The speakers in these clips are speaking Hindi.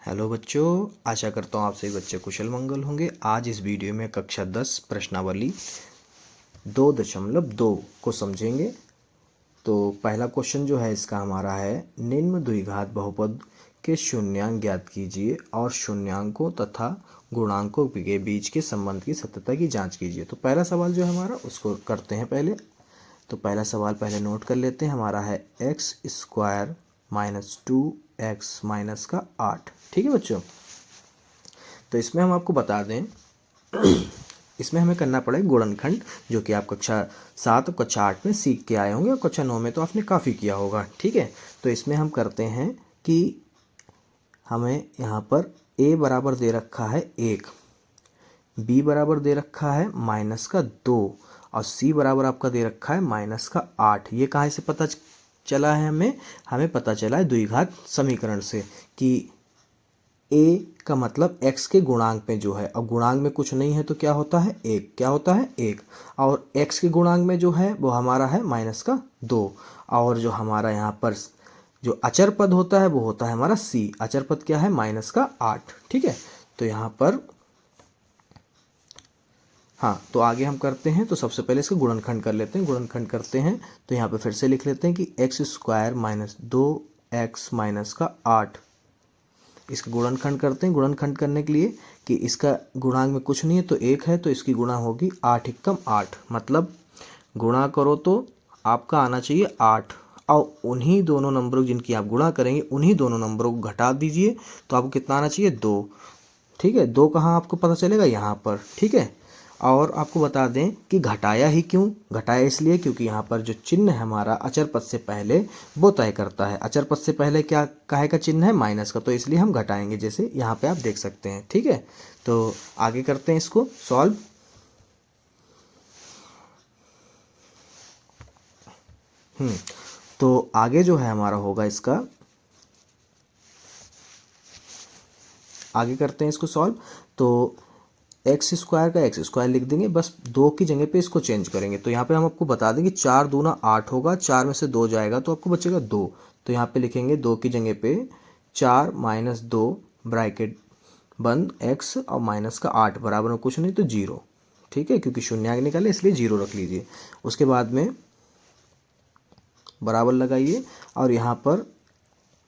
हेलो बच्चों, आशा करता हूँ आप सभी बच्चे कुशल मंगल होंगे। आज इस वीडियो में कक्षा 10 प्रश्नावली 2.2 को समझेंगे। तो पहला क्वेश्चन जो है इसका हमारा है, निम्न द्विघात बहुपद के शून्यांक ज्ञात कीजिए और शून्यांकों तथा गुणांकों के बीच के संबंध की सत्यता की जांच कीजिए। तो पहला सवाल जो है हमारा उसको करते हैं पहले। तो पहला सवाल पहले नोट कर लेते हैं, हमारा है x square minus 2x minus का 8। ठीक है बच्चों, तो इसमें हम आपको बता दें इसमें हमें करना पड़ेगा गुणनखंड, जो कि आप कक्षा 7 और कक्षा 8 में सीख के आए होंगे और कक्षा 9 में तो आपने काफ़ी किया होगा। ठीक है, तो इसमें हम करते हैं कि हमें यहाँ पर a बराबर दे रखा है 1, b बराबर दे रखा है माइनस का 2 और c बराबर आपका दे रखा है माइनस का 8। ये कहाँ से पता चला है? हमें पता चला है द्विघात समीकरण से कि a का मतलब x के गुणांक में जो है, और गुणांक में कुछ नहीं है तो क्या होता है? 1। क्या होता है? 1। और x के गुणांक में जो है वो हमारा है माइनस का 2। और जो हमारा यहाँ पर जो अचर पद होता है वो होता है हमारा c। अचर पद क्या है? माइनस का 8। ठीक है, तो यहाँ पर हाँ, तो आगे हम करते हैं। तो सबसे पहले इसका गुणनखंड कर लेते हैं। गुणनखंड करते हैं तो यहाँ पे फिर से लिख लेते हैं कि x square minus 2x minus का 8। इसका गुणनखंड करते हैं। गुणनखंड करने के लिए कि इसका गुणांक में कुछ नहीं है तो 1 है, तो इसकी गुणा होगी 8 एकम 8। मतलब गुणा करो तो आपका आना चाहिए 8, और उन्हीं दोनों नंबरों जिनकी आप गुणा करेंगे उन्हीं दोनों नंबरों को घटा दीजिए तो आपको कितना आना चाहिए? 2। ठीक है, 2 कहाँ आपको पता चलेगा? यहाँ पर। ठीक है, और आपको बता दें कि घटाया ही क्यों? घटाया इसलिए क्योंकि यहाँ पर जो चिन्ह है हमारा अचर पद से पहले वो तय करता है। अचर पद से पहले क्या काहे का चिन्ह है? माइनस का, तो इसलिए हम घटाएंगे, जैसे यहाँ पे आप देख सकते हैं। ठीक है, तो आगे करते हैं इसको सॉल्व। तो आगे जो है हमारा होगा इसका, आगे करते हैं इसको सॉल्व। तो एक्स स्क्वायर का एक्स स्क्वायर लिख देंगे, बस 2 की जगह पे इसको चेंज करेंगे। तो यहाँ पे हम आपको बता देंगे 4 दूना 8 होगा, 4 में से 2 जाएगा तो आपको बचेगा 2। तो यहाँ पे लिखेंगे 2 की जगह पे 4 माइनस 2 ब्रैकेट बंद x और माइनस का 8 बराबर में कुछ नहीं तो 0। ठीक है, क्योंकि शून्यांक निकाले इसलिए 0 रख लीजिए। उसके बाद में बराबर लगाइए और यहाँ पर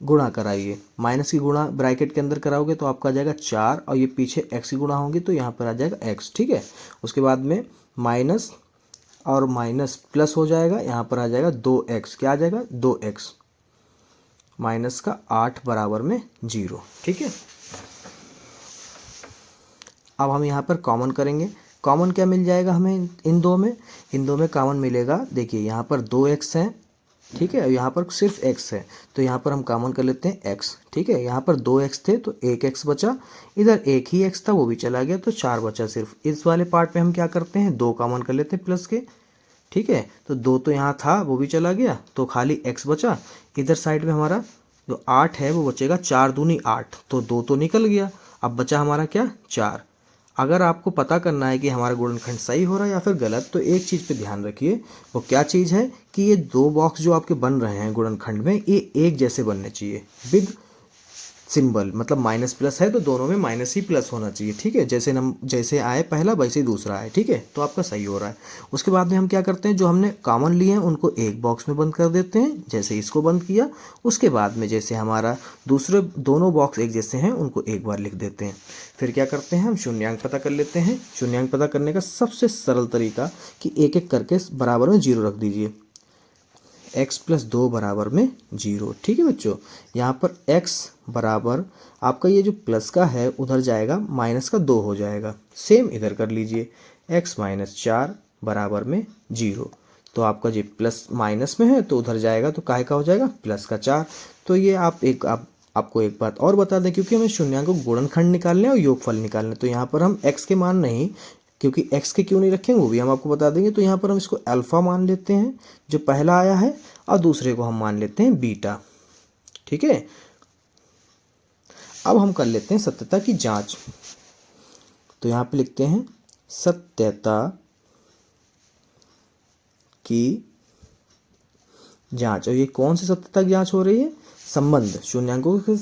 गुणा कराइए। माइनस की गुणा ब्रैकेट के अंदर कराओगे तो आपका आ जाएगा 4, और ये पीछे x की गुणा होगी तो यहाँ पर आ जाएगा x। ठीक है, उसके बाद में माइनस और माइनस प्लस हो जाएगा, यहाँ पर आ जाएगा 2x। क्या आ जाएगा? 2x माइनस का 8 बराबर में 0। ठीक है, अब हम यहाँ पर कॉमन करेंगे। कॉमन क्या मिल जाएगा हमें इन दो में? इन दो में कॉमन मिलेगा, देखिए यहाँ पर 2x है। ठीक है, और यहाँ पर सिर्फ x है तो यहाँ पर हम कॉमन कर लेते हैं x। ठीक है, यहाँ पर 2x थे तो 1x बचा, इधर एक ही x था वो भी चला गया तो 4 बचा। सिर्फ इस वाले पार्ट में हम क्या करते हैं? 2 कॉमन कर लेते हैं प्लस के। ठीक है, तो 2 तो यहाँ था वो भी चला गया तो खाली x बचा। इधर साइड में हमारा जो 8 है वो बचेगा, 4 दूनी 8, तो 2 तो निकल गया। अब बचा हमारा क्या? 4। अगर आपको पता करना है कि हमारा गुणनखंड सही हो रहा है या फिर गलत, तो एक चीज़ पे ध्यान रखिए। वो क्या चीज़ है कि ये 2 बॉक्स जो आपके बन रहे हैं गुणनखंड में, ये एक जैसे बनने चाहिए विद सिंबल। मतलब माइनस प्लस है तो दोनों में माइनस ही प्लस होना चाहिए। ठीक है, जैसे आए पहला वैसे ही दूसरा आए। ठीक है, तो आपका सही हो रहा है। उसके बाद में हम क्या करते हैं, जो हमने कॉमन लिए हैं उनको एक बॉक्स में बंद कर देते हैं, जैसे इसको बंद किया। उसके बाद में जैसे हमारा दूसरे दोनों बॉक्स एक जैसे हैं उनको एक बार लिख देते हैं। फिर क्या करते हैं, हम शून्यांक पता कर लेते हैं। शून्यांक पता करने का सबसे सरल तरीका कि एक एक करके बराबर में 0 रख दीजिए। x प्लस 2 बराबर में 0। ठीक है बच्चों, यहाँ पर x बराबर आपका ये जो प्लस का है उधर जाएगा, माइनस का 2 हो जाएगा। सेम इधर कर लीजिए, x माइनस 4 बराबर में 0। तो आपका जो प्लस माइनस में है तो उधर जाएगा तो काहे का हो जाएगा? प्लस का 4। तो ये आपको एक बात और बता दें, क्योंकि हमें शून्यांक को गुणनखंड निकालने और योगफल निकालने, तो यहाँ पर हम x के मान नहीं, क्योंकि x के क्यों नहीं रखेंगे वो भी हम आपको बता देंगे। तो यहाँ पर हम इसको अल्फ़ा मान लेते हैं जो पहला आया है, और दूसरे को हम मान लेते हैं बीटा। ठीक है, अब हम कर लेते हैं सत्यता की जांच। तो यहाँ पे लिखते हैं सत्यता की जांच। और ये कौन सी सत्यता की जांच हो रही है? संबंध, शून्यांकों के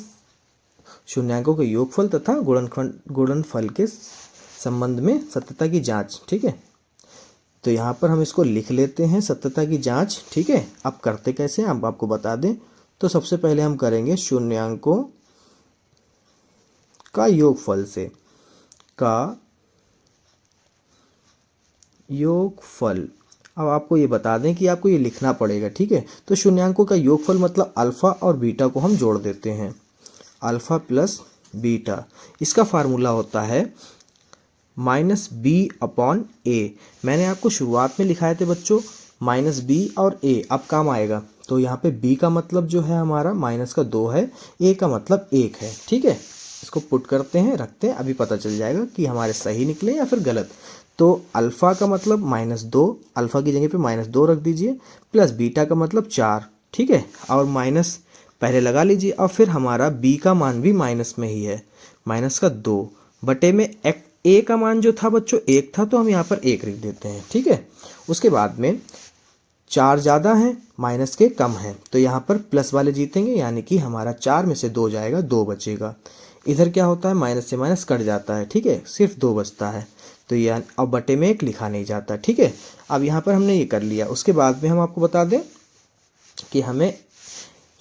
शून्यांकों के योगफल तथा गुणनफल के संबंध में सत्यता की जांच। ठीक है, तो यहाँ पर हम इसको लिख लेते हैं सत्यता की जांच। ठीक है, अब करते कैसे हैं हम आपको बता दें। तो सबसे पहले हम करेंगे शून्यांकों का योगफल से का योगफल। अब आपको ये बता दें कि आपको ये लिखना पड़ेगा। ठीक है, तो शून्यांकों का योगफल मतलब अल्फ़ा और बीटा को हम जोड़ देते हैं, अल्फ़ा प्लस बीटा। इसका फार्मूला होता है -b/a। मैंने आपको शुरुआत में लिखाए थे बच्चों -b और a, अब काम आएगा। तो यहाँ पे b का मतलब जो है हमारा माइनस का 2 है, a का मतलब 1 है। ठीक है, इसको पुट करते हैं, रखते हैं, अभी पता चल जाएगा कि हमारे सही निकले या फिर गलत। तो अल्फ़ा का मतलब -2, अल्फ़ा की जगह पे -2 रख दीजिए, प्लस बीटा का मतलब 4। ठीक है, और माइनस पहले लगा लीजिए। और फिर हमारा b का मान भी माइनस में ही है, माइनस का 2 बटे में a का मान जो था बच्चों 1 था, तो हम यहाँ पर 1 लिख देते हैं। ठीक है, उसके बाद में 4 ज़्यादा है माइनस के कम है, तो यहाँ पर प्लस वाले जीतेंगे, यानी कि हमारा 4 में से 2 जाएगा, 2 बचेगा। इधर क्या होता है, माइनस से माइनस कट जाता है। ठीक है, सिर्फ 2 बचता है, तो यह अब बटे में 1 लिखा नहीं जाता। ठीक है, अब यहाँ पर हमने ये कर लिया। उसके बाद में हम आपको बता दें कि हमें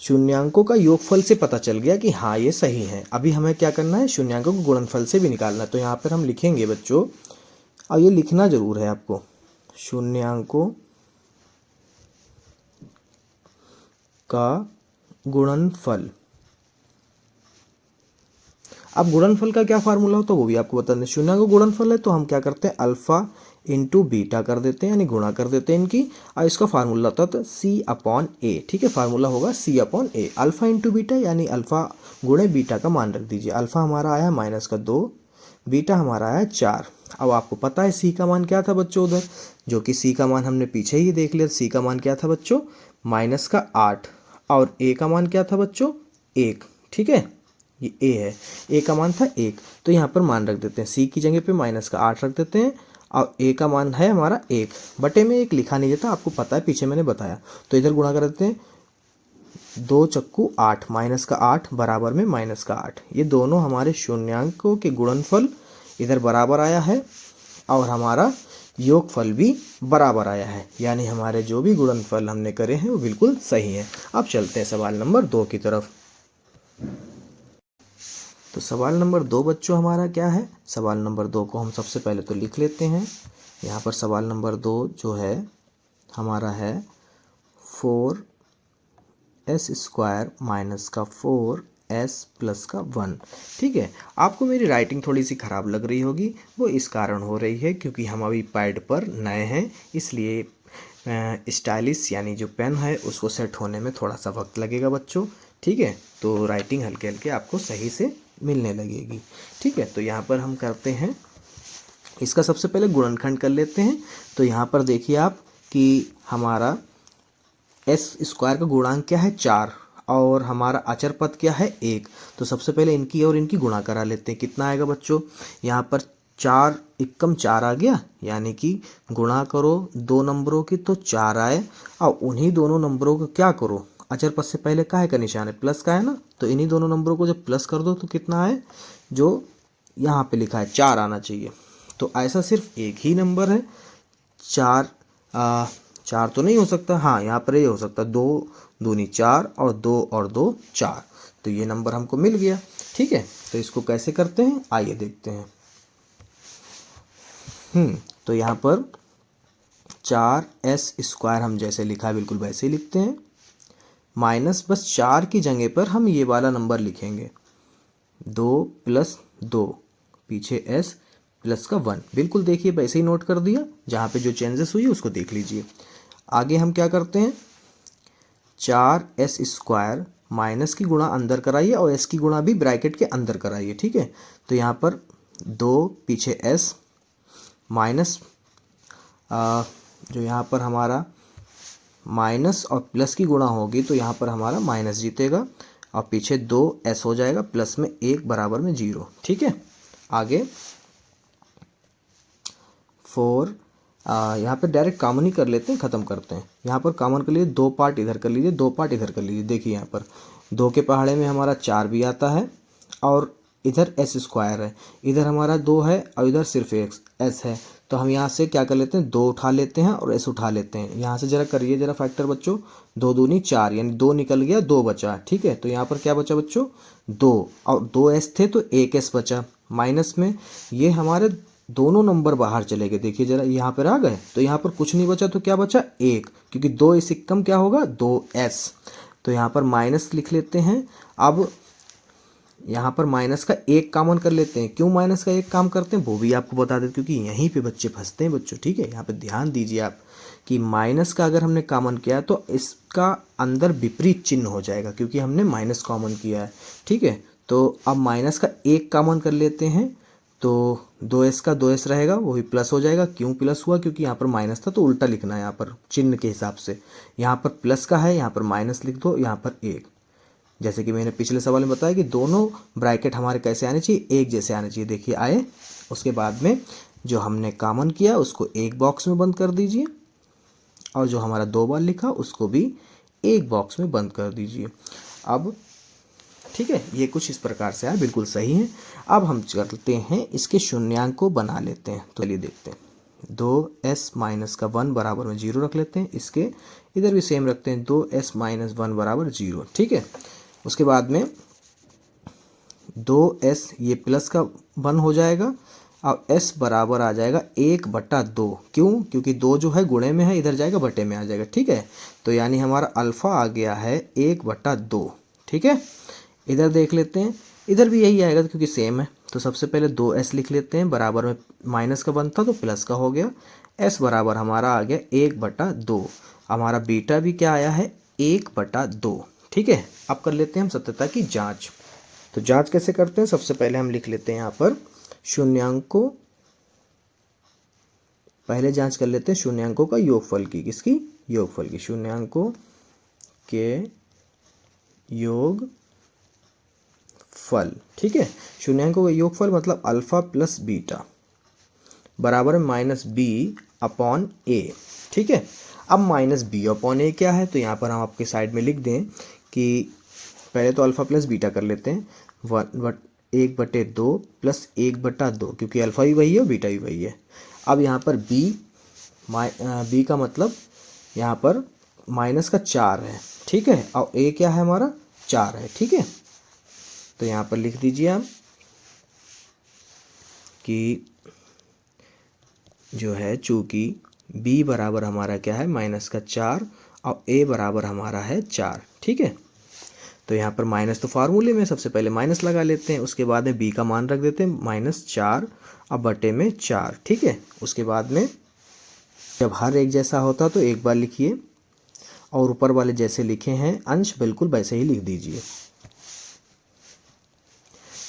शून्यांकों का योगफल से पता चल गया कि हाँ ये सही है। अभी हमें क्या करना है, शून्यांकों को गुणनफल से भी निकालना है। तो यहाँ पर हम लिखेंगे बच्चों, और ये लिखना जरूर है आपको, शून्यांकों का गुणनफल। अब गुणनफल का क्या फार्मूला होता है वो भी आपको बता दें। शून्यांकों का गुणनफल है तो हम क्या करते हैं, अल्फा इंटू बीटा कर देते हैं, यानी गुणा कर देते हैं इनकी, और इसका फार्मूला होता है C/A। ठीक है, फार्मूला होगा C/A, अल्फा इंटू बीटा, यानी अल्फा गुणे बीटा का मान रख दीजिए। अल्फा हमारा आया -2, बीटा हमारा आया 4। अब आपको पता है C का मान क्या था बच्चों उधर, जो कि C का मान हमने पीछे ही देख लिया। C का मान क्या था बच्चों, -8, और A का मान क्या था बच्चों, 1। ठीक है, ये A है, A का मान था 1, तो यहाँ पर मान रख देते हैं। C की जगह पे -8 रख देते हैं, और A का मान है हमारा 1, बटे में 1 लिखा नहीं जाता, आपको पता है, पीछे मैंने बताया। तो इधर गुणा कर देते हैं, 2 चक्कू 8, -8 बराबर में -8। ये दोनों हमारे शून्यांकों के गुणनफल इधर बराबर आया है, और हमारा योगफल भी बराबर आया है, यानी हमारे जो भी गुणनफल हमने करे हैं वो बिल्कुल सही है। अब चलते हैं सवाल नंबर 2 की तरफ। तो सवाल नंबर 2 बच्चों हमारा क्या है, सवाल नंबर 2 को हम सबसे पहले तो लिख लेते हैं। यहाँ पर सवाल नंबर 2 जो है हमारा है 4s² माइनस का 4s प्लस का 1। ठीक है, आपको मेरी राइटिंग थोड़ी सी ख़राब लग रही होगी, वो इस कारण हो रही है क्योंकि हम अभी पैड पर नए हैं, इसलिए स्टाइलिश यानी जो पेन है उसको सेट होने में थोड़ा सा वक्त लगेगा बच्चों। ठीक है, तो राइटिंग हल्के हल्के आपको सही से मिलने लगेगी। ठीक है, तो यहाँ पर हम करते हैं, इसका सबसे पहले गुणनखंड कर लेते हैं। तो यहाँ पर देखिए आप कि हमारा s² का गुणांक क्या है, 4, और हमारा अचर पद क्या है, 1। तो सबसे पहले इनकी और इनकी गुणा करा लेते हैं। कितना आएगा बच्चों, यहाँ पर 4 एकम 4 आ गया, यानी कि गुणा करो 2 नंबरों की तो 4 आए, और उन्हीं दोनों नंबरों को क्या करो, अचर पद से पहले काहे का निशान है, प्लस का है ना, तो इन्हीं दोनों नंबरों को जब प्लस कर दो तो कितना आए, जो यहाँ पे लिखा है 4 आना चाहिए। तो ऐसा सिर्फ एक ही नंबर है, 4 4 तो नहीं हो सकता, हाँ यहाँ पर ये हो सकता है, 2 दूनी 4 और 2 और 2 4, तो ये नंबर हमको मिल गया। ठीक है, तो इसको कैसे करते हैं आइए देखते हैं। तो यहाँ पर 4s² हम जैसे लिखा है बिल्कुल वैसे ही लिखते हैं, माइनस बस 4 की जगह पर हम ये वाला नंबर लिखेंगे, 2 + 2 पीछे s प्लस का 1, बिल्कुल देखिए वैसे ही नोट कर दिया, जहाँ पे जो चेंजेस हुई उसको देख लीजिए। आगे हम क्या करते हैं, 4s² माइनस की गुणा अंदर कराइए और s की गुणा भी ब्रैकेट के अंदर कराइए। ठीक है, तो यहाँ पर 2 पीछे s माइनस जो यहाँ पर हमारा माइनस और प्लस की गुणा होगी तो यहाँ पर हमारा माइनस जीतेगा, और पीछे 2s हो जाएगा, प्लस में 1 बराबर में 0। ठीक है, आगे 4 यहाँ पे डायरेक्ट कॉमन ही कर लेते हैं, ख़त्म करते हैं। यहाँ पर कॉमन कर लीजिए, 2 पार्ट इधर कर लीजिए, 2 पार्ट इधर कर लीजिए। देखिए यहाँ पर 2 के पहाड़े में हमारा 4 भी आता है, और इधर एस स्क्वायर है, इधर हमारा 2 है और इधर सिर्फ एक्स एस है। तो हम यहाँ से क्या कर लेते हैं, 2 उठा लेते हैं और एस उठा लेते हैं। यहाँ से जरा करिए जरा फैक्टर बच्चों, 2 दूनी 4 यानी 2 निकल गया, 2 बचा। ठीक है, तो यहाँ पर क्या बचा बच्चों, 2 और 2 एस थे तो 1 एस बचा। माइनस में ये हमारे दोनों नंबर बाहर चले गए, देखिए जरा यहाँ पर आ गए, तो यहाँ पर कुछ नहीं बचा तो क्या बचा 1, क्योंकि 2 इससे कम क्या होगा 2s। तो यहाँ पर माइनस लिख लेते हैं। अब यहाँ पर माइनस का 1 कॉमन कर लेते हैं। क्यों माइनस का 1 काम करते हैं वो भी आपको बता देते, क्योंकि यहीं पे बच्चे फंसते हैं बच्चों। ठीक है, यहाँ पे ध्यान दीजिए आप कि माइनस का अगर हमने कॉमन किया तो इसका अंदर विपरीत चिन्ह हो जाएगा, क्योंकि हमने माइनस कॉमन किया है। ठीक है, तो अब माइनस का 1 कॉमन कर लेते हैं, तो 2s का 2s रहेगा, वो भी प्लस हो जाएगा। क्यों प्लस हुआ, क्योंकि यहाँ पर माइनस था तो उल्टा लिखना है यहाँ पर चिन्ह के हिसाब से। यहाँ पर प्लस का है, यहाँ पर माइनस लिख दो, यहाँ पर 1। जैसे कि मैंने पिछले सवाल में बताया कि दोनों ब्रैकेट हमारे कैसे आने चाहिए, एक जैसे आने चाहिए। देखिए आए। उसके बाद में जो हमने कॉमन किया उसको एक बॉक्स में बंद कर दीजिए, और जो हमारा 2 बार लिखा उसको भी एक बॉक्स में बंद कर दीजिए। अब ठीक है, ये कुछ इस प्रकार से है, बिल्कुल सही है। अब हम करते हैं इसके शून्यांक को बना लेते हैं। तो चलिए देखते हैं, 2s माइनस का 1 बराबर में 0 रख लेते हैं। इसके इधर भी सेम रखते हैं, 2s माइनस 1 बराबर 0। ठीक है, उसके बाद में 2s ये प्लस का 1 हो जाएगा और s बराबर आ जाएगा 1/2। क्यों, क्योंकि 2 जो है गुणे में है, इधर जाएगा बटे में आ जाएगा। ठीक है, तो यानी हमारा अल्फ़ा आ गया है 1/2। ठीक है, इधर देख लेते हैं, इधर भी यही आएगा क्योंकि सेम है। तो सबसे पहले 2s लिख लेते हैं, बराबर में माइनस का 1 था तो प्लस का हो गया। s बराबर हमारा आ गया 1/2। हमारा बीटा भी क्या आया है 1/2। ठीक है, अब कर लेते हैं हम सत्यता की जांच। तो जांच कैसे करते हैं, सबसे पहले हम लिख लेते हैं यहाँ पर शून्यांकों, पहले जांच कर लेते हैं शून्यांकों का योगफल की। किसकी, योगफल की, शून्यांकों के योगफल। ठीक है, शून्यांकों का योगफल मतलब अल्फा प्लस बीटा बराबर माइनस बी अपॉन ए। ठीक है, अब माइनस बी अपॉन ए क्या है, तो यहाँ पर हम आपके साइड में लिख दें कि पहले तो अल्फ़ा प्लस बीटा कर लेते हैं, 1/2 प्लस 1/2, क्योंकि अल्फ़ा भी वही है और बीटा भी वही है। अब यहाँ पर बी का मतलब यहाँ पर माइनस का 4 है। ठीक है, और ए क्या है हमारा 4 है। ठीक है, तो यहाँ पर लिख दीजिए आप कि जो है चूँकि b बराबर हमारा क्या है माइनस का 4 और a बराबर हमारा है 4। ठीक है, तो यहाँ पर माइनस तो फार्मूले में सबसे पहले माइनस लगा लेते हैं, उसके बाद में b का मान रख देते हैं -4 और बटे में 4। ठीक है, उसके बाद में जब हर एक जैसा होता तो एक बार लिखिए, और ऊपर वाले जैसे लिखे हैं अंश बिल्कुल वैसे ही लिख दीजिए।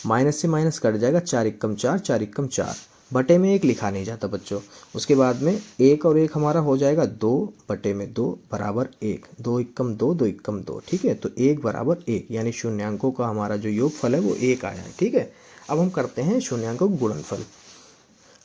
माइनस से माइनस कट जाएगा, 4 एकम 4, 4 एकम 4, बटे में 1 लिखा नहीं जाता बच्चों। उसके बाद में 1 और 1 हमारा हो जाएगा 2 बटे में 2 बराबर 1, 2 एकम 2, 2 एकम 2। ठीक है, तो 1 बराबर 1, यानी शून्यांकों का हमारा जो योगफल है वो 1 आया है। ठीक है, अब हम करते हैं शून्यांकों का गुणनफल।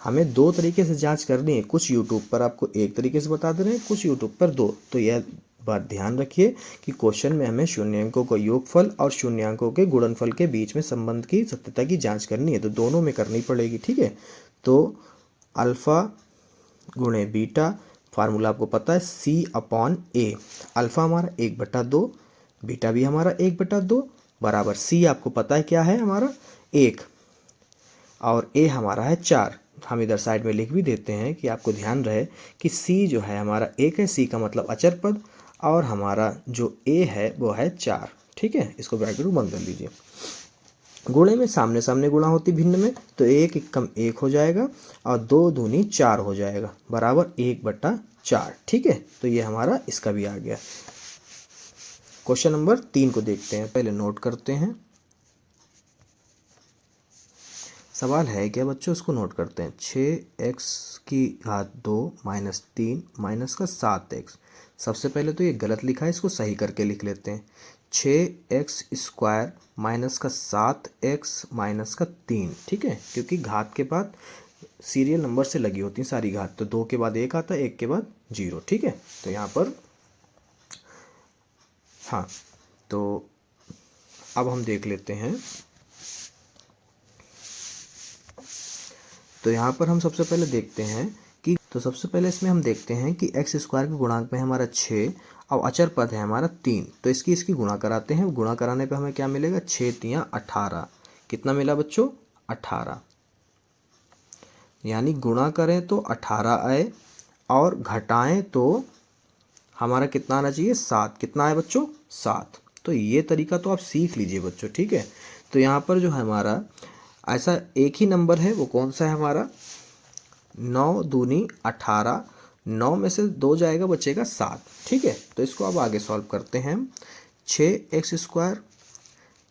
हमें 2 तरीके से जांच करनी है, कुछ यूट्यूब पर आपको एक तरीके से बता दे रहे हैं, कुछ यूट्यूब पर 2। तो यह बात ध्यान रखिए कि क्वेश्चन में हमें शून्यांकों का योगफल और शून्यांकों के गुणनफल के बीच में संबंध की सत्यता की जांच करनी है, तो दोनों में करनी पड़ेगी। ठीक है, तो अल्फ़ा गुणे बीटा, फार्मूला आपको पता है c/a। अल्फ़ा हमारा 1/2, बीटा भी हमारा 1/2 बराबर c आपको पता है क्या है हमारा 1, और a हमारा है 4। हम इधर साइड में लिख भी देते हैं कि आपको ध्यान रहे कि c जो है हमारा 1 है, c का मतलब अचर पद, और हमारा जो a है वो है 4। ठीक है, इसको ब्रैकेट में बंद कर लीजिए। गुणे में सामने सामने गुणा होती भिन्न में, तो 1 एकम 1 हो जाएगा और 2 दूनी 4 हो जाएगा बराबर 1/4। ठीक है, तो ये हमारा इसका भी आ गया। क्वेश्चन नंबर 3 को देखते हैं, पहले नोट करते हैं। सवाल है क्या बच्चों, उसको नोट करते हैं। 6x⁻² माइनस 3 माइनस का 7x। सबसे पहले तो ये गलत लिखा है, इसको सही करके लिख लेते हैं। 6x² माइनस का 7x माइनस का 3। ठीक है, क्योंकि घात के बाद सीरियल नंबर से लगी होती हैं सारी घात, तो 2 के बाद 1 आता है, 1 के बाद 0। ठीक है, तो यहाँ पर हाँ, तो अब हम देख लेते हैं तो यहाँ पर हम सबसे पहले देखते हैं कि सबसे पहले इसमें हम देखते हैं कि एक्स स्क्वायर के गुणांक में हमारा 6 और अचर पद है हमारा 3। तो इसकी गुणा कराते हैं। गुणा कराने पे हमें क्या मिलेगा, 6 तियाँ 18। कितना मिला बच्चों, 18। यानी गुणा करें तो 18 आए और घटाएं तो हमारा कितना आना चाहिए, 7। कितना आया बच्चों, 7। तो ये तरीका तो आप सीख लीजिए बच्चों, ठीक है। तो यहाँ पर जो है हमारा ऐसा एक ही नंबर है, वो कौन सा है हमारा, 9 दूनी 18। 9 में से 2 जाएगा, बचेगा 7, ठीक है। तो इसको अब आगे सॉल्व करते हैं। 6x²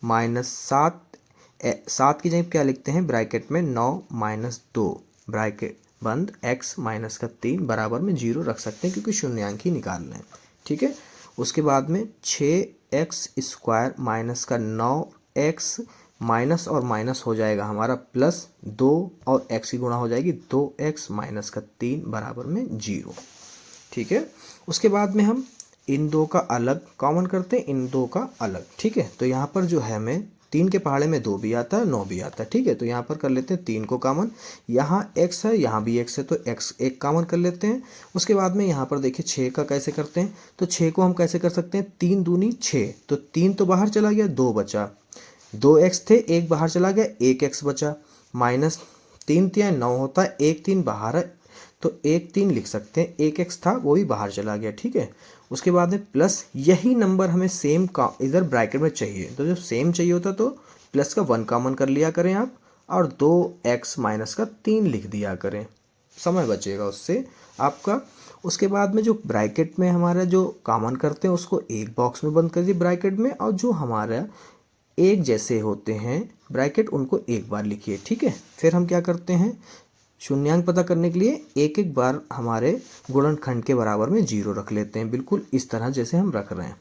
माइनस 7 की जगह क्या लिखते हैं, ब्रैकेट में 9 माइनस 2 ब्रैकेट बंद, x माइनस का 3 बराबर में 0 रख सकते हैं क्योंकि शून्यांक ही निकालना है, ठीक है। उसके बाद में 6x² माइनस का 9x माइनस और माइनस हो जाएगा हमारा प्लस 2 और x की गुणा हो जाएगी 2x माइनस का 3 बराबर में 0, ठीक है। उसके बाद में हम इन दो का अलग कॉमन करते हैं, इन दो का अलग, ठीक है। तो यहाँ पर जो है हमें 3 के पहाड़े में 2 भी आता है, 9 भी आता है, ठीक है। तो यहाँ पर कर लेते हैं 3 को कॉमन। यहाँ x है, यहाँ भी x है, तो x एक कॉमन कर लेते हैं। उसके बाद में यहाँ पर देखिए 6 का कैसे करते हैं, तो 6 को हम कैसे कर सकते हैं, 3 दूनी 6, तो 3 तो बाहर चला गया, 2 बचा, 2x थे, 1 बाहर चला गया, 1x बचा, माइनस 3 तिया 9 होता है, 1 3 बाहर है, तो 1 3 लिख सकते हैं, 1x था वो भी बाहर चला गया, ठीक है। उसके बाद में प्लस यही नंबर हमें सेम का इधर ब्रैकेट में चाहिए, तो जब सेम चाहिए होता तो प्लस का 1 कॉमन कर लिया करें आप, और 2x माइनस का 3 लिख दिया करें, समय बचेगा उससे आपका। उसके बाद में जो ब्रैकेट में हमारा जो कॉमन करते हैं उसको एक बॉक्स में बंद कर दिए ब्रैकेट में, और जो हमारा एक जैसे होते हैं ब्रैकेट उनको एक बार लिखिए, ठीक है। फिर हम क्या करते हैं, शून्यांक पता करने के लिए एक एक बार हमारे गुणनखंड के बराबर में 0 रख लेते हैं, बिल्कुल इस तरह जैसे हम रख रहे हैं,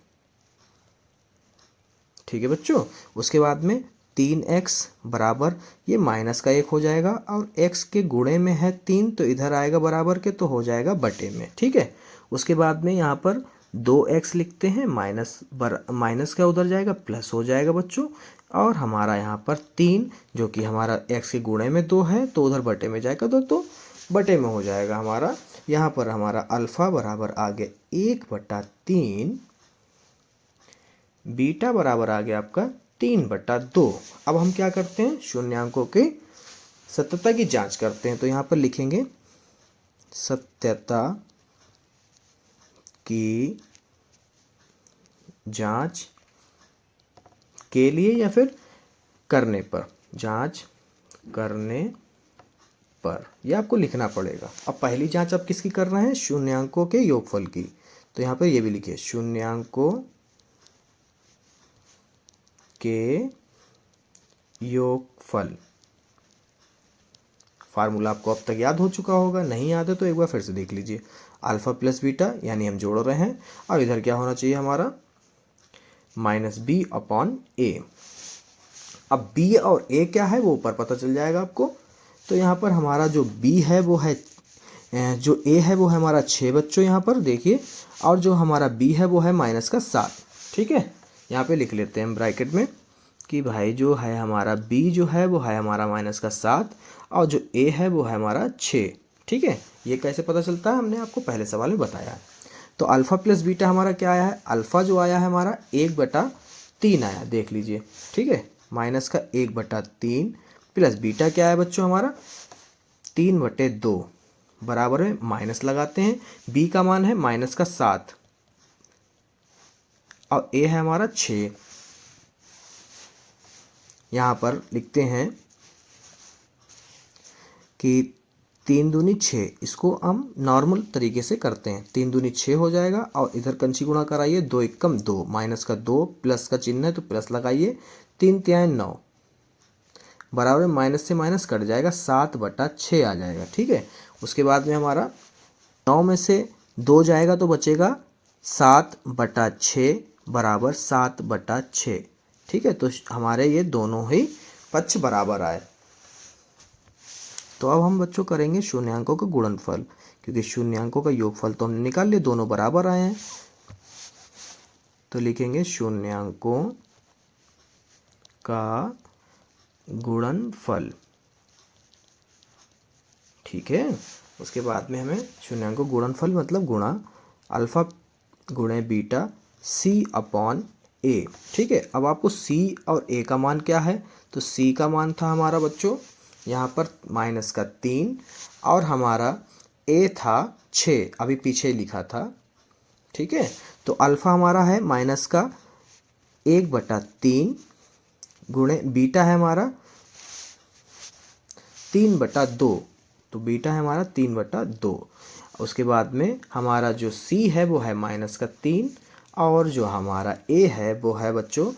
ठीक है बच्चों। उसके बाद में 3x बराबर ये माइनस का 1 हो जाएगा, और x के गुणे में है 3 तो इधर आएगा बराबर के, तो हो जाएगा बटे में, ठीक है। उसके बाद में यहाँ पर 2x लिखते हैं, माइनस का उधर जाएगा, प्लस हो जाएगा बच्चों, और हमारा यहाँ पर 3 जो कि हमारा x के गुणे में 2 है तो उधर बटे में जाएगा, तो बटे में हो जाएगा हमारा। यहाँ पर हमारा अल्फ़ा बराबर आ गया 1/3, बीटा बराबर आ गया आपका 3/2। अब हम क्या करते हैं, शून्यांकों के सत्यता की जांच करते हैं। तो यहाँ पर लिखेंगे सत्यता की जांच के लिए या फिर करने पर, जांच करने पर यह आपको लिखना पड़ेगा। अब पहली जांच आप किसकी कर रहे हैं, शून्यांकों के योगफल की। तो यहाँ पर ये भी लिखिए शून्यांकों के योगफल। फार्मूला आपको अब तक याद हो चुका होगा, नहीं याद है तो एक बार फिर से देख लीजिए। अल्फ़ा प्लस बीटा यानी हम जोड़ रहे हैं, और इधर क्या होना चाहिए हमारा, -b/a। अब b और a क्या है वो ऊपर पता चल जाएगा आपको। तो यहाँ पर हमारा जो b है वो है, जो a है वो है हमारा 6 बच्चों, यहाँ पर देखिए, और जो हमारा b है वो है -7, ठीक है। यहाँ पे लिख लेते हैं हम ब्रैकेट में कि भाई जो है हमारा b जो है वो है हमारा -7, और जो a है वो है हमारा 6, ठीक है। ये कैसे पता चलता है, हमने आपको पहले सवाल में बताया है। तो अल्फ़ा प्लस बीटा हमारा क्या आया है, अल्फ़ा जो आया है हमारा 1/3 आया, देख लीजिए, ठीक है, माइनस का 1/3, प्लस बीटा क्या है बच्चों हमारा 3/2, बराबर में माइनस लगाते हैं, b का मान है -7 और a है हमारा 6। यहाँ पर लिखते हैं कि 3 दूनी 6, इसको हम नॉर्मल तरीके से करते हैं, 3 दूनी 6 हो जाएगा, और इधर कंची गुणा कराइए, 2 एकम 2, माइनस का 2, प्लस का चिन्ह है तो प्लस लगाइए, 3 तिहाई 9, बराबर में माइनस से माइनस कट जाएगा, 7/6 आ जाएगा, ठीक है। उसके बाद में हमारा 9 में से 2 जाएगा तो बचेगा 7/6 बराबर 7/6, ठीक है। तो हमारे ये दोनों ही पक्ष बराबर आए। तो अब हम बच्चों करेंगे शून्यांकों का गुणनफल, क्योंकि शून्यांकों का योगफल तो हमने निकाल लिया, दोनों बराबर आए हैं। तो लिखेंगे शून्यांकों का गुणनफल। ठीक है। उसके बाद में हमें शून्यांक को गुणनफल मतलब गुणा अल्फ़ा गुणे बीटा सी अपॉन ए, ठीक है। अब आपको सी और ए का मान क्या है, तो सी का मान था हमारा बच्चों यहाँ पर -3 और हमारा ए था 6, अभी पीछे लिखा था, ठीक है। तो अल्फ़ा हमारा है -1/3 गुणे बीटा है हमारा 3/2, तो बीटा है हमारा 3/2। उसके बाद में हमारा जो सी है वो है -3 और जो हमारा ए है वो है बच्चों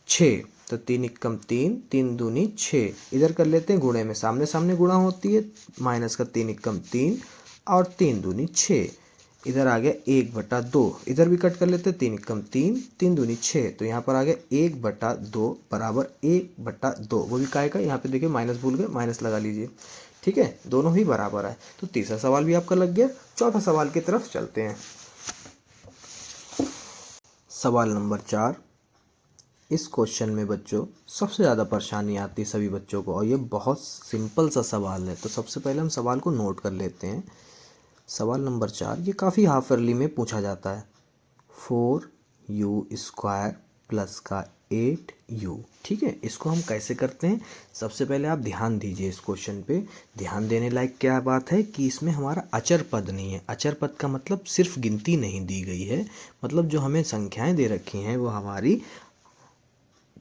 6, तो 3 एकम 3, 3 दूनी 6, इधर कर लेते हैं गुणे में, सामने सामने गुणा होती है, -3 एकम 3 और 3 दूनी 6, इधर आ गया 1/2, इधर भी कट कर लेते हैं, 3 एकम 3, 3 दूनी 6, तो यहाँ पर आ गया 1/2 बराबर 1/2, वो भी काय का, यहाँ पे देखिए माइनस भूल गए, माइनस लगा लीजिए, ठीक है, दोनों ही बराबर है। तो तीसरा सवाल भी आपका लग गया। चौथा सवाल की तरफ चलते हैं। सवाल नंबर 4। इस क्वेश्चन में बच्चों सबसे ज़्यादा परेशानी आती है सभी बच्चों को, और ये बहुत सिंपल सा सवाल है। तो सबसे पहले हम सवाल को नोट कर लेते हैं। सवाल नंबर 4 ये काफ़ी हाफ ईयरली में पूछा जाता है। 4u² प्लस का 8u, ठीक है। इसको हम कैसे करते हैं, सबसे पहले आप ध्यान दीजिए इस क्वेश्चन पे। ध्यान देने लायक क्या बात है कि इसमें हमारा अचर पद नहीं है। अचर पद का मतलब सिर्फ गिनती नहीं दी गई है, मतलब जो हमें संख्याएं दे रखी हैं वो हमारी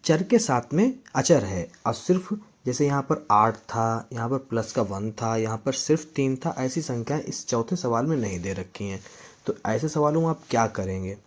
चर के साथ में अचर है। और सिर्फ जैसे यहाँ पर 8 था, यहाँ पर प्लस का 1 था, यहाँ पर सिर्फ 3 था, ऐसी संख्याएं इस चौथे सवाल में नहीं दे रखी हैं। तो ऐसे सवालों में आप क्या करेंगे,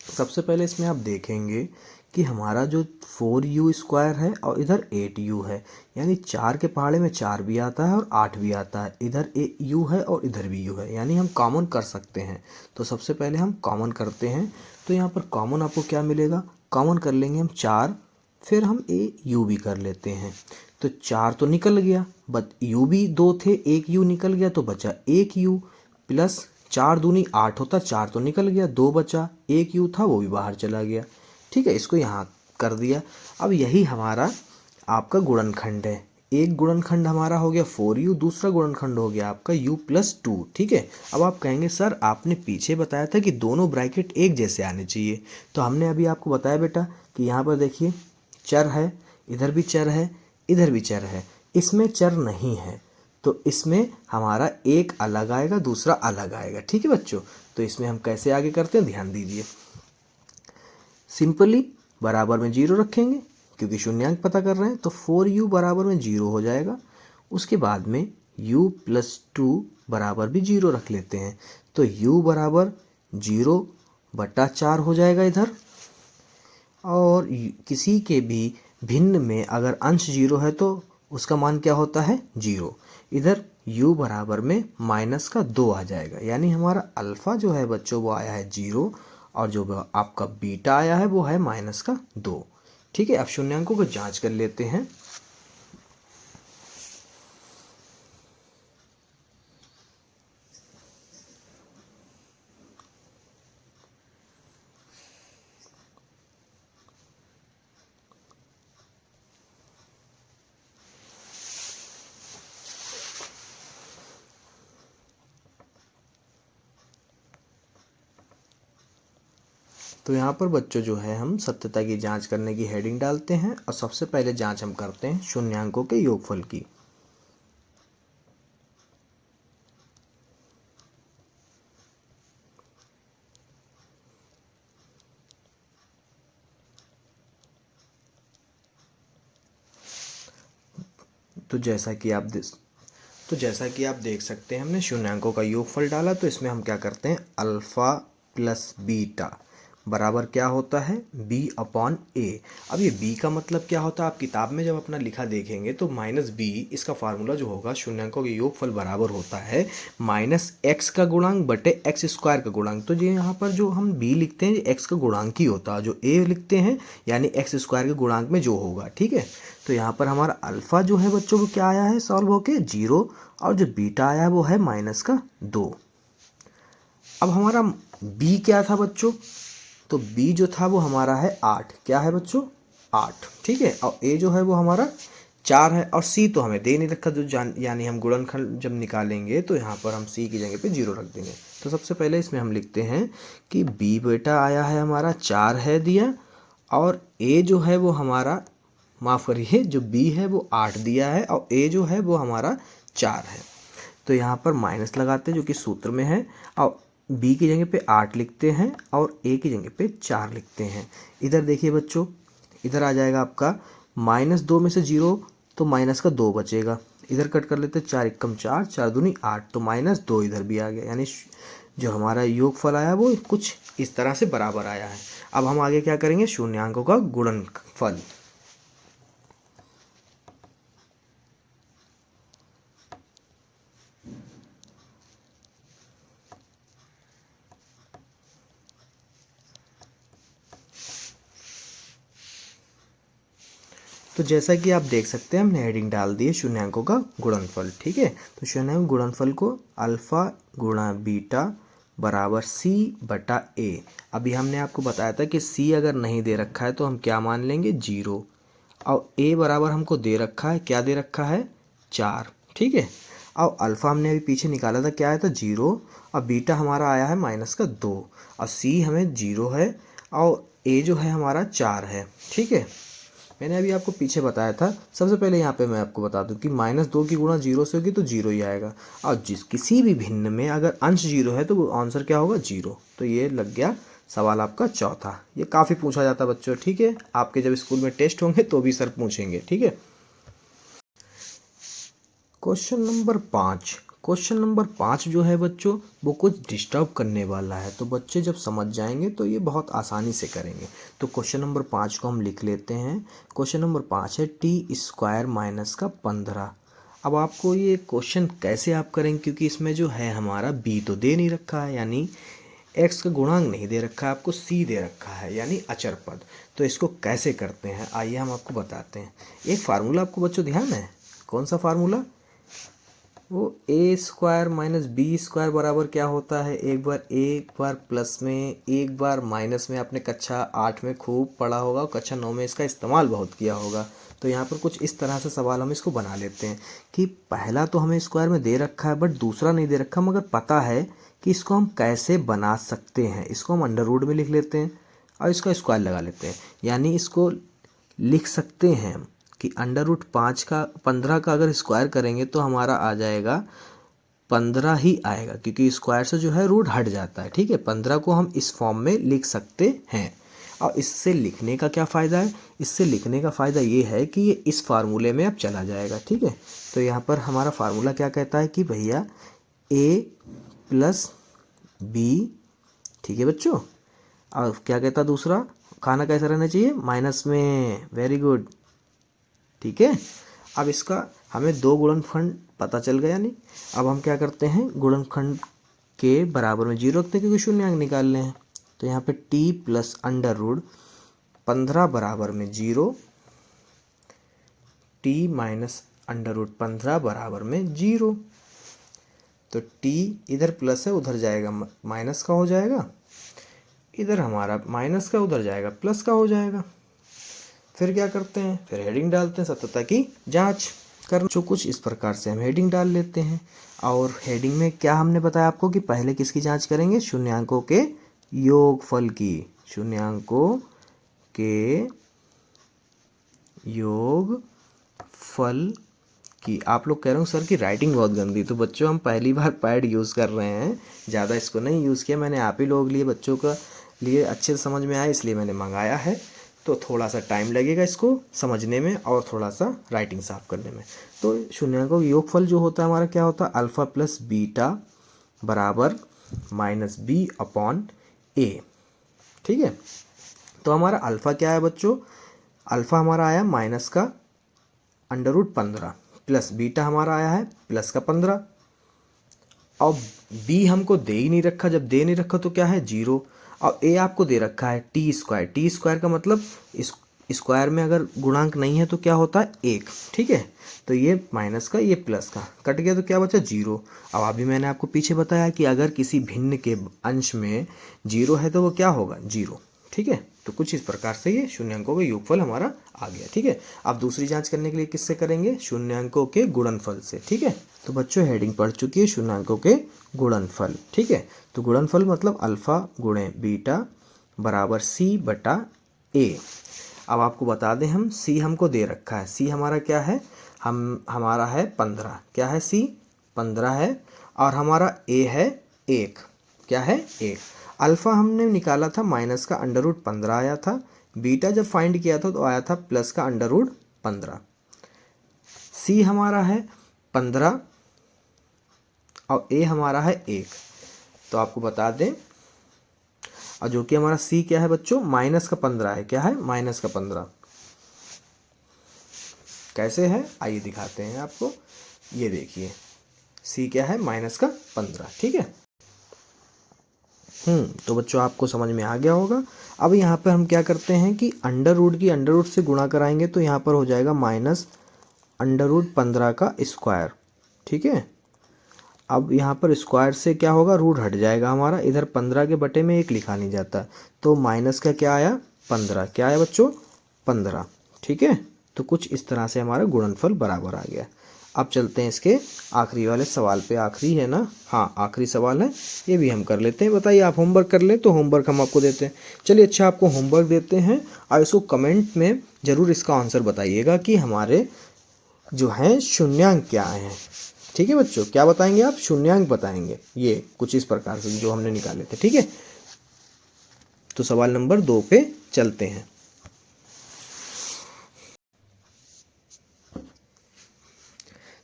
सबसे पहले इसमें आप देखेंगे कि हमारा जो 4u² है और इधर 8u है, यानी 4 के पहाड़े में 4 भी आता है और 8 भी आता है, इधर u है और इधर भी u है, यानी हम कॉमन कर सकते हैं। तो सबसे पहले हम कॉमन करते हैं। तो यहाँ पर कॉमन आपको क्या मिलेगा, कॉमन कर लेंगे हम 4, फिर हम u भी कर लेते हैं। तो 4 तो निकल गया, बट u भी 2 थे, एक u निकल गया तो बचा 1u, प्लस 4 दूनी 8 होता, 4 तो निकल गया, 2 बचा, 1u था वो भी बाहर चला गया, ठीक है। इसको यहाँ कर दिया। अब यही हमारा आपका गुणनखंड है। एक गुणनखंड हमारा हो गया 4u, दूसरा गुणनखंड हो गया आपका u+2, ठीक है। अब आप कहेंगे सर आपने पीछे बताया था कि दोनों ब्रैकेट एक जैसे आने चाहिए, तो हमने अभी आपको बताया बेटा कि यहाँ पर देखिए चर है, इधर भी चर है, इधर भी चर है, इसमें चर नहीं है, तो इसमें हमारा एक अलग आएगा, दूसरा अलग आएगा, ठीक है बच्चों। तो इसमें हम कैसे आगे करते हैं, ध्यान दीजिए। सिंपली बराबर में 0 रखेंगे क्योंकि शून्यांक पता कर रहे हैं, तो 4u बराबर में 0 हो जाएगा। उसके बाद में u+2 बराबर भी 0 रख लेते हैं, तो u बराबर 0/4 हो जाएगा इधर। और किसी के भी भिन्न में अगर अंश 0 है तो उसका मान क्या होता है, 0। इधर u बराबर में -2 आ जाएगा, यानी हमारा अल्फ़ा जो है बच्चों वो आया है 0 और जो आपका बीटा आया है वो है -2, ठीक है। अब शून्यांकों को जांच कर लेते हैं। तो यहाँ पर बच्चों जो है हम सत्यता की जांच करने की हेडिंग डालते हैं और सबसे पहले जांच हम करते हैं शून्यांकों के योगफल की। तो जैसा कि आप देख सकते हैं हमने शून्यांकों का योगफल डाला, तो इसमें हम क्या करते हैं, अल्फ़ा प्लस बीटा बराबर क्या होता है, b/a। अब ये b का मतलब क्या होता है, आप किताब में जब अपना लिखा देखेंगे तो -b इसका फार्मूला जो होगा शून्यांकों के योगफल बराबर होता है -x का गुणांक बटे x² का गुणांक। तो ये यहाँ पर जो हम b लिखते हैं x का गुणांक ही होता है, जो a लिखते हैं यानी x² के गुणांक में जो होगा, ठीक है। तो यहाँ पर हमारा अल्फ़ा जो है बच्चों को क्या आया है सॉल्व होके 0, और जो बीटा आया है वो है -2। अब हमारा b क्या था बच्चों, तो b जो था वो हमारा है 8, क्या है बच्चों 8, ठीक है। और a जो है वो हमारा 4 है और सी तो हमें दे नहीं रखा, जो यानी हम गुणनफल जब निकालेंगे तो यहाँ पर हम सी की जगह पे 0 रख देंगे। तो सबसे पहले इसमें हम लिखते हैं कि बी बेटा आया है हमारा 4 है दिया, और ए जो है वो हमारा, माफ़ करिए, जो बी है वो 8 दिया है और ए जो है वो हमारा 4 है। तो यहाँ पर माइनस लगाते हैं जो कि सूत्र में है, और बी की जगह पे 8 लिखते हैं और ए की जगह पे 4 लिखते हैं। इधर देखिए बच्चों, इधर आ जाएगा आपका -2 में से 0 तो माइनस का 2 बचेगा। इधर कट कर लेते हैं, 4 एकम 4, 4 दूनी 8, तो -2 इधर भी आ गया, यानी जो हमारा योगफल आया वो कुछ इस तरह से बराबर आया है। अब हम आगे क्या करेंगे, शून्यांकों का गुणनफल। तो जैसा कि आप देख सकते हैं हमने हेडिंग डाल दी है शून्यांकों का गुणनफल। ठीक है, तो शून्यांक गुणनफल को अल्फा गुणा बीटा बराबर सी बटा ए। अभी हमने आपको बताया था कि सी अगर नहीं दे रखा है तो हम क्या मान लेंगे, 0, और ए बराबर हमको दे रखा है, क्या दे रखा है, 4। ठीक है, और अल्फ़ा हमने अभी पीछे निकाला था, क्या आया था, 0, और बीटा हमारा आया है -2, और सी हमें 0 है और ए जो है हमारा 4 है। ठीक है, मैंने अभी आपको पीछे बताया था। सबसे पहले यहाँ पे मैं आपको बता दूं कि -2 की गुणा 0 से होगी तो 0 ही आएगा, और किसी भी भिन्न में अगर अंश 0 है तो वो आंसर क्या होगा, 0। तो ये लग गया सवाल आपका चौथा। ये काफ़ी पूछा जाता है बच्चों। ठीक है, आपके जब स्कूल में टेस्ट होंगे तो भी सर पूछेंगे। ठीक है, क्वेश्चन नंबर 5। क्वेश्चन नंबर 5 जो है बच्चों वो कुछ डिस्टर्ब करने वाला है, तो बच्चे जब समझ जाएंगे तो ये बहुत आसानी से करेंगे। तो क्वेश्चन नंबर 5 को हम लिख लेते हैं। क्वेश्चन नंबर 5 है t² - 15। अब आपको ये क्वेश्चन कैसे आप करेंगे, क्योंकि इसमें जो है हमारा b तो दे नहीं रखा है, यानी x का गुणांक नहीं दे रखा है, आपको c दे रखा है यानी अचर पद। तो इसको कैसे करते हैं आइए हम आपको बताते हैं। एक फार्मूला आपको बच्चों ध्यान है, कौन सा फार्मूला, वो a² - b² बराबर क्या होता है, एक बार प्लस में, एक बार माइनस में। आपने कक्षा 8 में खूब पढ़ा होगा और कक्षा 9 में इसका इस्तेमाल बहुत किया होगा। तो यहाँ पर कुछ इस तरह से सवाल हम इसको बना लेते हैं कि पहला तो हमें स्क्वायर में दे रखा है बट दूसरा नहीं दे रखा, मगर पता है कि इसको हम कैसे बना सकते हैं। इसको हम अंडर रूट में लिख लेते हैं और इसका स्क्वायर लगा लेते हैं, यानी इसको लिख सकते हैं हम कि √15 का अगर स्क्वायर करेंगे तो हमारा आ जाएगा 15 ही आएगा, क्योंकि स्क्वायर से जो है रूट हट जाता है। ठीक है, 15 को हम इस फॉर्म में लिख सकते हैं। और इससे लिखने का क्या फ़ायदा है, इससे लिखने का फ़ायदा ये है कि ये इस फार्मूले में अब चला जाएगा। ठीक है, तो यहाँ पर हमारा फार्मूला क्या कहता है कि भैया a + b। ठीक है बच्चों, और क्या कहता है दूसरा, खाना कैसा रहना चाहिए, माइनस में। Very good. ठीक है, अब इसका हमें 2 गुणनखंड पता चल गया। नहीं, अब हम क्या करते हैं, गुणनखंड के बराबर में 0 रखते हैं क्योंकि शून्यांक निकालने हैं। तो यहाँ पे t + √15 बराबर में 0, t - √15 बराबर में 0। तो t इधर प्लस है उधर जाएगा माइनस का हो जाएगा, इधर हमारा माइनस का उधर जाएगा प्लस का हो जाएगा। फिर क्या करते हैं, फिर हेडिंग डालते हैं सत्यता की जांच करना। जो कुछ इस प्रकार से हम हेडिंग डाल लेते हैं, और हेडिंग में क्या हमने बताया आपको कि पहले किसकी जांच करेंगे, शून्यांकों के योगफल की। शून्यांकों के योगफल की। आप लोग कह रहे हो सर की राइटिंग बहुत गंदी, तो बच्चों हम पहली बार पैड यूज़ कर रहे हैं, ज़्यादा इसको नहीं यूज़ किया मैंने। आप ही लोग लिए बच्चों का लिए अच्छे से समझ में आए इसलिए मैंने मंगाया है। तो थोड़ा सा टाइम लगेगा इसको समझने में और थोड़ा सा राइटिंग साफ करने में। तो शून्यांकों का योगफल जो होता है हमारा क्या होता है, अल्फ़ा + बीटा बराबर -b/a। ठीक है, तो हमारा अल्फ़ा क्या है बच्चों, अल्फ़ा हमारा आया -का √15 प्लस बीटा हमारा आया है +15। अब b हमको दे ही नहीं रखा, जब दे नहीं रखा तो क्या है 0, और a आपको दे रखा है t² का मतलब इस स्क्वायर में अगर गुणांक नहीं है तो क्या होता है 1। ठीक है, तो ये माइनस का ये प्लस का कट गया तो क्या बचा 0। अब अभी मैंने आपको पीछे बताया कि अगर किसी भिन्न के अंश में 0 है तो वो क्या होगा 0। ठीक है। तो कुछ इस प्रकार से ये शून्यांकों का योगफल हमारा आ गया। ठीक है। अब दूसरी जांच करने के लिए किससे करेंगे? शून्यांकों के गुणनफल से। ठीक है। तो बच्चों हेडिंग पढ़ चुकी है शून्यांकों के गुणनफल। ठीक है। तो गुणनफल मतलब अल्फा गुणे बीटा बराबर सी बटा ए। अब आपको बता दें, हम सी हमको दे रखा है, सी हमारा क्या है, हमारा है 15। क्या है? सी 15 है। और हमारा ए है 1। क्या है? 1। अल्फ़ा हमने निकाला था माइनस का √15 आया था। बीटा जब फाइंड किया था तो आया था प्लस का √15। सी हमारा है 15 और ए हमारा है 1। तो आपको बता दें, और जो कि हमारा सी क्या है बच्चों? माइनस का 15 है। क्या है? माइनस का 15। कैसे है आइए दिखाते हैं आपको। ये देखिए सी क्या है? माइनस का 15। ठीक है। तो बच्चों आपको समझ में आ गया होगा। अब यहाँ पर हम क्या करते हैं कि अंडर रूट की अंडर रूट से गुणा कराएंगे तो यहाँ पर हो जाएगा माइनस √15 का स्क्वायर। ठीक है। अब यहाँ पर स्क्वायर से क्या होगा? रूट हट जाएगा हमारा, इधर 15 के बटे में 1 लिखा नहीं जाता, तो माइनस का क्या आया? 15। क्या आया बच्चों? 15। ठीक है। तो कुछ इस तरह से हमारा गुणनफल बराबर आ गया। अब चलते हैं इसके आखिरी वाले सवाल पे। आखिरी है ना? हाँ आखिरी सवाल है, ये भी हम कर लेते हैं। बताइए, आप होमवर्क कर लें तो होमवर्क हम आपको देते हैं। चलिए अच्छा, आपको होमवर्क देते हैं और इसको कमेंट में ज़रूर इसका आंसर बताइएगा कि हमारे जो हैं शून्यांक क्या हैं। ठीक है बच्चों, क्या बताएंगे आप? शून्यांक बताएंगे। ये कुछ इस प्रकार से जो हमने निकाले थे। ठीक है। तो सवाल नंबर 2 पे चलते हैं।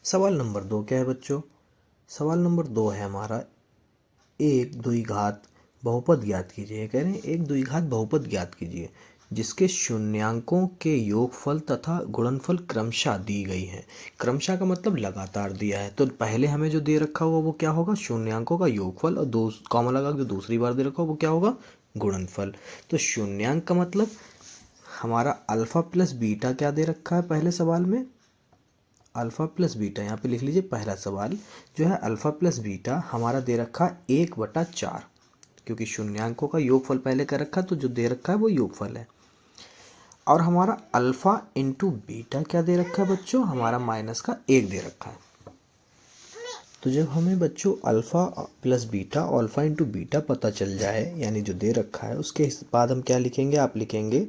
सवाल नंबर 2 क्या है बच्चों? सवाल नंबर 2 है हमारा, एक द्विघात बहुपद ज्ञात कीजिए। कह रहे हैं एक द्विघात बहुपद ज्ञात कीजिए जिसके शून्यांकों के योगफल तथा गुणनफल क्रमशः दी गई है। क्रमशः का मतलब लगातार दिया है। तो पहले हमें जो दे रखा होगा वो क्या होगा? शून्यांकों का योगफल, और दो कॉमा लगा जो दूसरी बार दे रखा होगा वो क्या होगा? गुणनफल। तो शून्यांक का मतलब हमारा अल्फा प्लस बीटा क्या दे रखा है पहले सवाल में? अल्फ़ा प्लस बीटा, यहाँ पे लिख लीजिए पहला सवाल जो है अल्फ़ा प्लस बीटा हमारा दे रखा है 1/4, क्योंकि शून्यांकों का योगफल पहले कर रखा है तो जो दे रखा है वो योगफल है। और हमारा अल्फ़ा इंटू बीटा क्या दे रखा है बच्चों? हमारा माइनस का 1 दे रखा है। तो जब हमें बच्चों अल्फ़ा प्लस बीटा और अल्फ़ा इंटू बीटा पता चल जाए, यानी जो दे रखा है, उसके बाद हम क्या लिखेंगे? आप लिखेंगे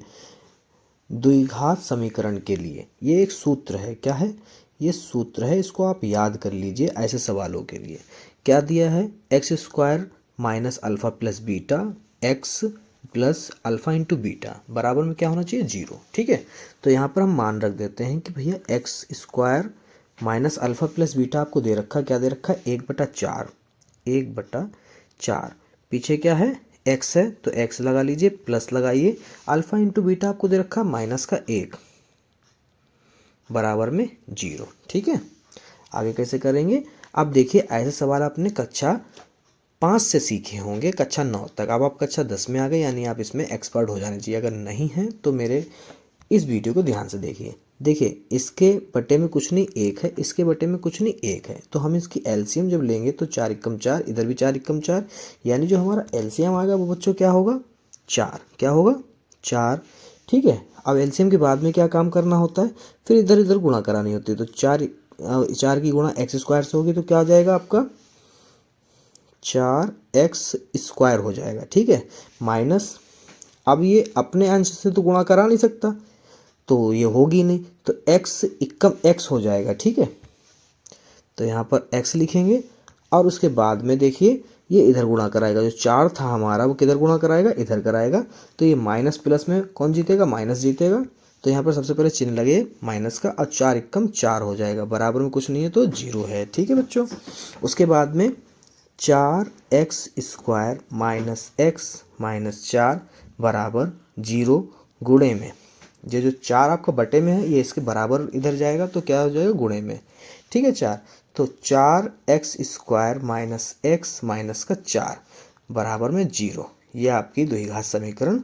द्विघात समीकरण के लिए ये एक सूत्र है। क्या है? ये सूत्र है, इसको आप याद कर लीजिए ऐसे सवालों के लिए। क्या दिया है? x² minus alpha plus beta x plus alpha into beta बराबर में क्या होना चाहिए? 0। ठीक है। तो यहाँ पर हम मान रख देते हैं कि भैया x² minus alpha plus beta आपको दे रखा, क्या दे रखा है? 1/4। 1/4 पीछे क्या है? x है तो x लगा लीजिए, प्लस लगाइए, अल्फ़ा इंटू बीटा आपको दे रखा माइनस का 1 बराबर में 0। ठीक है। आगे कैसे करेंगे? अब देखिए, ऐसे सवाल आपने कक्षा 5 से सीखे होंगे कक्षा 9 तक। अब आप कक्षा 10 में आ गए, यानी आप इसमें एक्सपर्ट हो जाने चाहिए। अगर नहीं हैं तो मेरे इस वीडियो को ध्यान से देखिए। देखिए, इसके बटे में कुछ नहीं 1 है, इसके बटे में कुछ नहीं 1 है, तो हम इसकी एलसीएम जब लेंगे तो 4 एकम 4, इधर भी 4 एकम 4, यानी जो हमारा एलसीएम आएगा वो बच्चों क्या होगा? 4। क्या होगा? 4। ठीक है। अब एलसीएम के बाद में क्या काम करना होता है? फिर इधर इधर गुणा करानी होती है। तो 4 की गुणा x² से होगी तो क्या आ जाएगा आपका? 4x² हो जाएगा। ठीक है। माइनस, अब ये अपने अंश से तो गुणा करा नहीं सकता तो ये होगी नहीं, तो x एकम x हो जाएगा। ठीक है। तो यहाँ पर x लिखेंगे और उसके बाद में देखिए ये इधर गुणा कराएगा। जो 4 था हमारा वो किधर गुणा कराएगा? इधर कराएगा। तो ये माइनस प्लस में कौन जीतेगा? माइनस जीतेगा। तो यहाँ पर सबसे पहले चिन्ह लगे माइनस का, और 4 एकम 4 हो जाएगा, बराबर में कुछ नहीं है तो 0 है। ठीक है बच्चों। उसके बाद में 4x² माइनस x माइनस 4 बराबर 0 गुणे में, ये जो 4 आपका बटे में है ये इसके बराबर इधर जाएगा तो क्या हो जाएगा? गुणे में। ठीक है। 4, तो 4x² माइनस x माइनस का 4 बराबर में 0। ये आपकी द्विघात समीकरण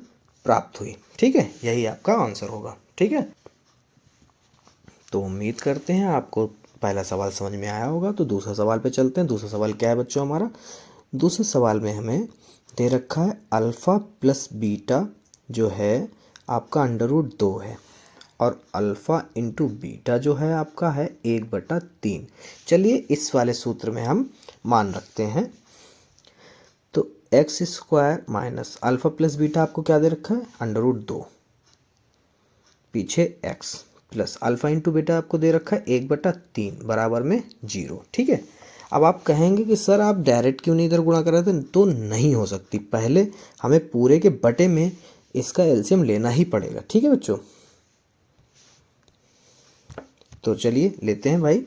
प्राप्त हुई। ठीक है। यही आपका आंसर होगा। ठीक है। तो उम्मीद करते हैं आपको पहला सवाल समझ में आया होगा। तो दूसरा सवाल पे चलते हैं। दूसरा सवाल क्या है बच्चों हमारा? दूसरे सवाल में हमें दे रखा है अल्फ़ा प्लस बीटा जो है आपका √2 है और अल्फ़ा इंटू बीटा जो है आपका है 1/3। चलिए इस वाले सूत्र में हम मान रखते हैं। तो x² minus alpha plus beta आपको क्या दे रखा है, √2 पीछे x plus alpha into beta आपको दे रखा है 1/3 बराबर में 0। ठीक है। अब आप कहेंगे कि सर आप डायरेक्ट क्यों नहीं इधर गुणा कर रहे थे, तो नहीं हो सकती, पहले हमें पूरे के बटे में इसका एलसीएम लेना ही पड़ेगा। ठीक है बच्चों, तो चलिए लेते हैं भाई,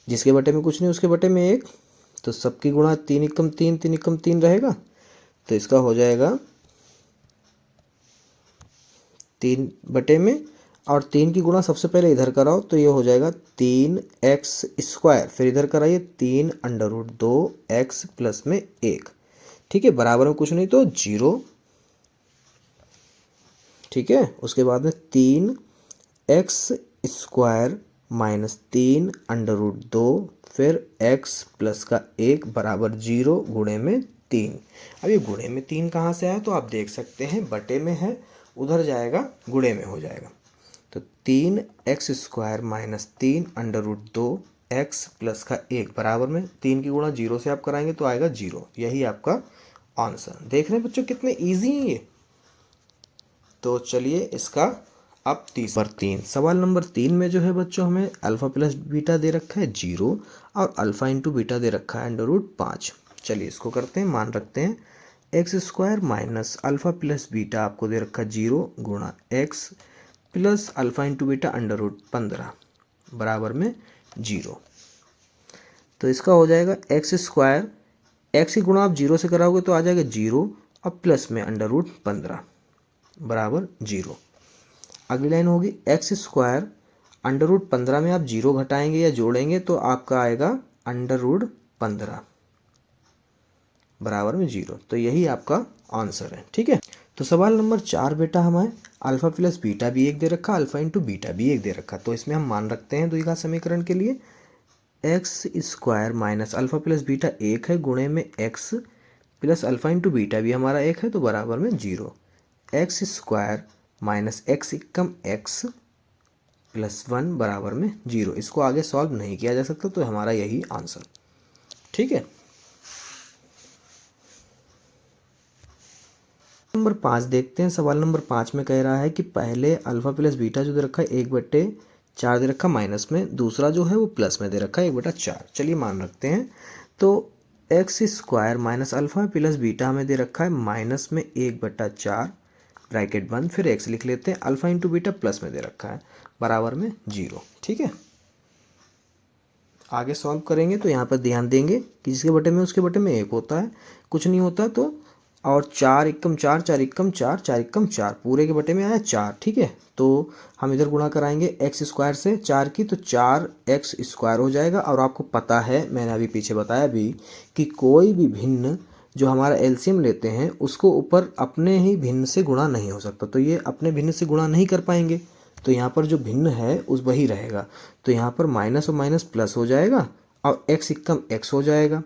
जिसके बटे में कुछ नहीं उसके बटे में 1, तो सबकी गुणा 3 एकम 3 3 एकम 3 रहेगा, तो इसका हो जाएगा 3/में, और 3 की गुणा सबसे पहले इधर कराओ तो ये हो जाएगा 3x², फिर इधर कराइए 3√2x प्लस में 1। ठीक है, बराबर में कुछ नहीं तो 0। ठीक है, उसके बाद में 3x² माइनस 3√2 फिर x प्लस का 1 बराबर 0 गुणे में 3। अब ये गुणे में 3 कहाँ से आया, तो आप देख सकते हैं बटे में है, उधर जाएगा गुणे में हो जाएगा। तो 3x² माइनस 3√2x प्लस का 1 बराबर में 3 की गुणा 0 से आप कराएंगे तो आएगा 0। यही आपका आंसर। देख रहे हैं बच्चों कितने ईजी है ये। तो चलिए इसका अब 3 सवाल नंबर 3 में जो है बच्चों हमें अल्फ़ा प्लस बीटा दे रखा है 0 और अल्फ़ा इंटू बीटा दे रखा है √5। चलिए इसको करते हैं, मान रखते हैं x² minus alpha plus beta आपको दे रखा है 0 गुणा x plus alpha into beta √15 बराबर में 0। तो इसका हो जाएगा x², x की गुणा आप 0 से कराओगे तो आ जाएगा 0 और प्लस में √15 बराबर 0। अगली लाइन होगी x² √15 में आप 0 घटाएंगे या जोड़ेंगे तो आपका आएगा √15 बराबर में 0। तो यही आपका आंसर है। ठीक है, तो सवाल नंबर 4 बेटा हमें अल्फ़ा प्लस बीटा भी 1 दे रखा, अल्फ़ा इंटू बीटा भी 1 दे रखा। तो इसमें हम मान रखते हैं द्विघात समीकरण के लिए x² minus alpha plus beta 1 है गुणे में x plus alpha into beta भी हमारा 1 है तो बराबर में 0। x² माइनस x एकम x प्लस 1 बराबर में 0। इसको आगे सॉल्व नहीं किया जा सकता, तो हमारा यही आंसर। ठीक है, नंबर 5 देखते हैं। सवाल नंबर 5 में कह रहा है कि पहले अल्फ़ा प्लस बीटा जो दे रखा है 1/4 दे रखा माइनस में, दूसरा जो है वो प्लस में दे रखा है 1/4। चलिए मान रखते हैं। तो x² minus alpha plus beta हमें दे रखा है माइनस में 1/4 ब्रैकेट बंद, फिर x लिख लेते हैं, अल्फ़ा इंटू बीटा प्लस में दे रखा है बराबर में 0। ठीक है, आगे सॉल्व करेंगे तो यहाँ पर ध्यान देंगे कि जिसके बटे में उसके बटे में 1 होता है, कुछ नहीं होता तो, और 4 एकम 4 4 एकम 4 4 एकम 4 पूरे के बटे में आया 4। ठीक है, तो हम इधर गुणा कराएंगे x² से 4 की, तो 4x² हो जाएगा। और आपको पता है, मैंने अभी पीछे बताया भी, कि कोई भी भिन्न जो हमारा एलसीएम लेते हैं उसको ऊपर अपने ही भिन्न से गुणा नहीं हो सकता, तो ये अपने भिन्न से गुणा नहीं कर पाएंगे, तो यहाँ पर जो भिन्न है उस वही रहेगा। तो यहाँ पर माइनस और माइनस प्लस हो जाएगा और x एकम x हो जाएगा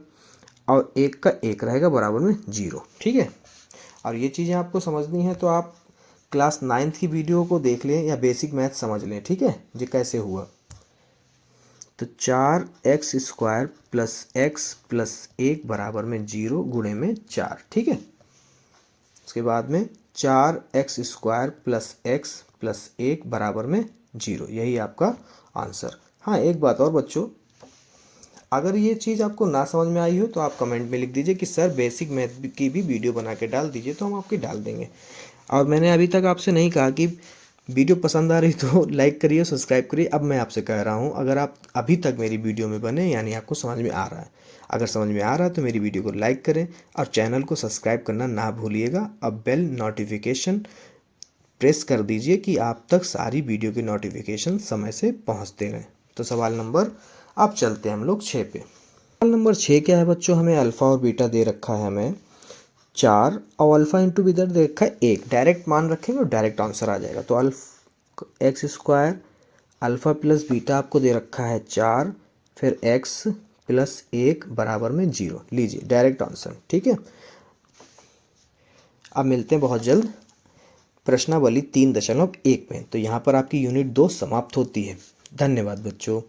और 1 का 1 रहेगा बराबर में 0। ठीक है, और ये चीज़ें आपको समझनी है तो आप क्लास 9th की वीडियो को देख लें या बेसिक मैथ समझ लें। ठीक है, ये कैसे हुआ। तो 4x² प्लस x प्लस 1 बराबर में 0 गुणे में 4। ठीक है, उसके बाद में 4x² प्लस x प्लस 1 बराबर में 0। यही आपका आंसर। हाँ, एक बात और बच्चों, अगर ये चीज़ आपको ना समझ में आई हो तो आप कमेंट में लिख दीजिए कि सर बेसिक मैथ की भी वीडियो बना के डाल दीजिए, तो हम आपकी डाल देंगे। और मैंने अभी तक आपसे नहीं कहा कि वीडियो पसंद आ रही तो लाइक करिए, सब्सक्राइब करिए। अब मैं आपसे कह रहा हूँ, अगर आप अभी तक मेरी वीडियो में बने यानी आपको समझ में आ रहा है। अगर समझ में आ रहा है तो मेरी वीडियो को लाइक करें और चैनल को सब्सक्राइब करना ना भूलिएगा। अब बेल नोटिफिकेशन प्रेस कर दीजिए कि आप तक सारी वीडियो की नोटिफिकेशन समय से पहुँचते रहें। तो सवाल नंबर, अब चलते हैं हम लोग 6 पे। सवाल नंबर 6 क्या है बच्चों, हमें अल्फ़ा और बीटा दे रखा है हमें 4 और अल्फ़ा इंटू बीटा दे रखा है 1। डायरेक्ट मान रखेंगे और डायरेक्ट आंसर आ जाएगा। तो x² अल्फ़ा प्लस बीटा आपको दे रखा है 4, फिर x प्लस 1 बराबर में 0। लीजिए डायरेक्ट आंसर। ठीक है, अब मिलते हैं बहुत जल्द प्रश्नावली 3.1 में। तो यहाँ पर आपकी यूनिट 2 समाप्त होती है। धन्यवाद बच्चों।